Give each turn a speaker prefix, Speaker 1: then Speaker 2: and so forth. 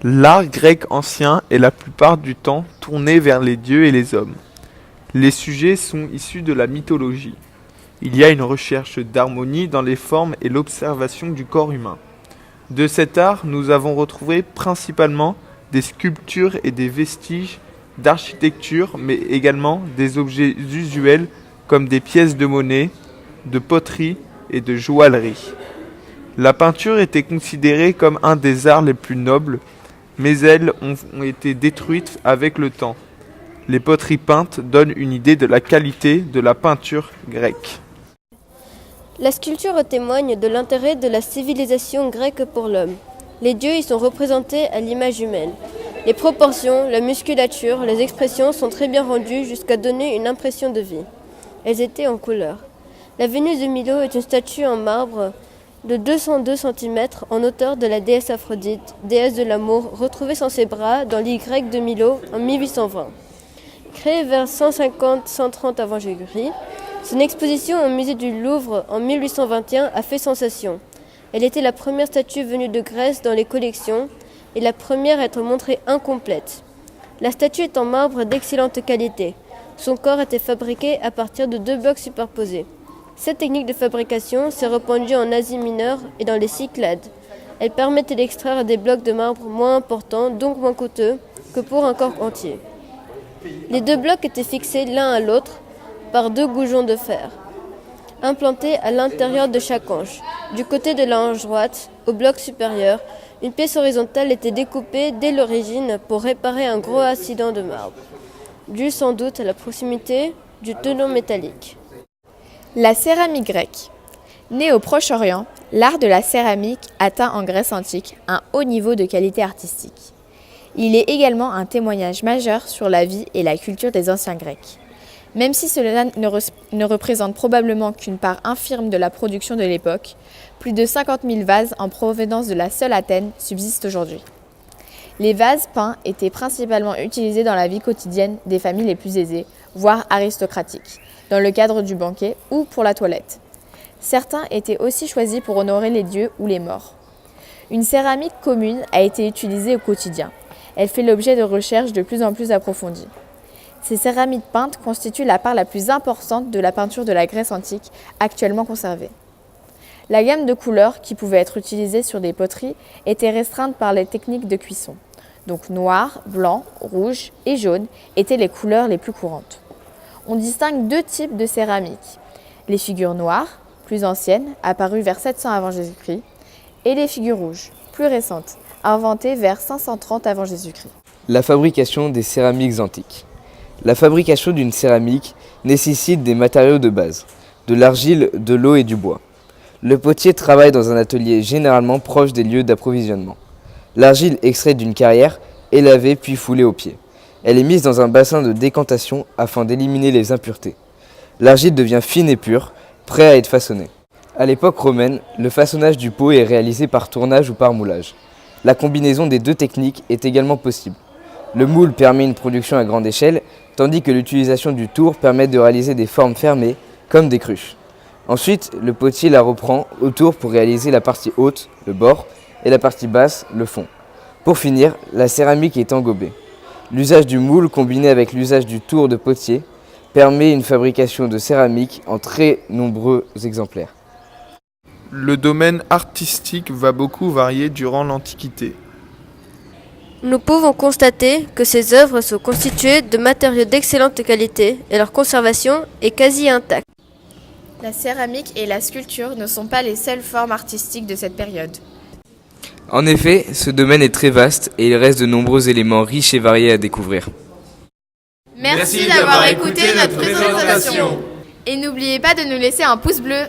Speaker 1: L'art grec ancien est la plupart du temps tourné vers les dieux et les hommes. Les sujets sont issus de la mythologie. Il y a une recherche d'harmonie dans les formes et l'observation du corps humain. De cet art, nous avons retrouvé principalement des sculptures et des vestiges d'architecture, mais également des objets usuels comme des pièces de monnaie, de poterie et de joaillerie. La peinture était considérée comme un des arts les plus nobles, mais elles ont été détruites avec le temps. Les poteries peintes donnent une idée de la qualité de la peinture grecque.
Speaker 2: La sculpture témoigne de l'intérêt de la civilisation grecque pour l'homme. Les dieux y sont représentés à l'image humaine. Les proportions, la musculature, les expressions sont très bien rendues jusqu'à donner une impression de vie. Elles étaient en couleur. La Vénus de Milo est une statue en marbre de 202 cm en hauteur de la déesse Aphrodite, déesse de l'amour, retrouvée sans ses bras dans l'île grecque de Milo en 1820. Créée vers 150-130 avant Jésus-Christ, son exposition au musée du Louvre en 1821 a fait sensation. Elle était la première statue venue de Grèce dans les collections et la première à être montrée incomplète. La statue est en marbre d'excellente qualité. Son corps était fabriqué à partir de 2 blocs superposés. Cette technique de fabrication s'est répandue en Asie mineure et dans les Cyclades. Elle permettait d'extraire des blocs de marbre moins importants, donc moins coûteux, que pour un corps entier. Les 2 blocs étaient fixés l'un à l'autre par 2 goujons de fer, implantés à l'intérieur de chaque hanche. Du côté de la hanche droite, au bloc supérieur, une pièce horizontale était découpée dès l'origine pour réparer un gros accident de marbre, dû sans doute à la proximité du tenon métallique.
Speaker 3: La céramique grecque. Née au Proche-Orient, l'art de la céramique atteint en Grèce antique un haut niveau de qualité artistique. Il est également un témoignage majeur sur la vie et la culture des anciens Grecs. Même si cela ne représente probablement qu'une part infime de la production de l'époque, plus de 50 000 vases en provenance de la seule Athènes subsistent aujourd'hui. Les vases peints étaient principalement utilisés dans la vie quotidienne des familles les plus aisées, voire aristocratiques, dans le cadre du banquet ou pour la toilette. Certains étaient aussi choisis pour honorer les dieux ou les morts. Une céramique commune a été utilisée au quotidien. Elle fait l'objet de recherches de plus en plus approfondies. Ces céramiques peintes constituent la part la plus importante de la peinture de la Grèce antique actuellement conservée. La gamme de couleurs qui pouvait être utilisée sur des poteries était restreinte par les techniques de cuisson. Donc noir, blanc, rouge et jaune étaient les couleurs les plus courantes. On distingue 2 types de céramique. Les figures noires, plus anciennes, apparues vers 700 avant Jésus-Christ, et les figures rouges, plus récentes, inventées vers 530 avant Jésus-Christ.
Speaker 4: La fabrication des céramiques antiques. La fabrication d'une céramique nécessite des matériaux de base, de l'argile, de l'eau et du bois. Le potier travaille dans un atelier généralement proche des lieux d'approvisionnement. L'argile extraite d'une carrière est lavée puis foulée au pied. Elle est mise dans un bassin de décantation afin d'éliminer les impuretés. L'argile devient fine et pure, prête à être façonnée. À l'époque romaine, le façonnage du pot est réalisé par tournage ou par moulage. La combinaison des 2 techniques est également possible. Le moule permet une production à grande échelle, tandis que l'utilisation du tour permet de réaliser des formes fermées, comme des cruches. Ensuite, le potier la reprend au tour pour réaliser la partie haute, le bord, et la partie basse, le fond. Pour finir, la céramique est engobée. L'usage du moule combiné avec l'usage du tour de potier permet une fabrication de céramique en très nombreux exemplaires.
Speaker 1: Le domaine artistique va beaucoup varier durant l'Antiquité.
Speaker 2: Nous pouvons constater que ces œuvres sont constituées de matériaux d'excellente qualité et leur conservation est quasi intacte.
Speaker 3: La céramique et la sculpture ne sont pas les seules formes artistiques de cette période.
Speaker 4: En effet, ce domaine est très vaste et il reste de nombreux éléments riches et variés à découvrir.
Speaker 3: Merci d'avoir écouté notre présentation. Et n'oubliez pas de nous laisser un pouce bleu.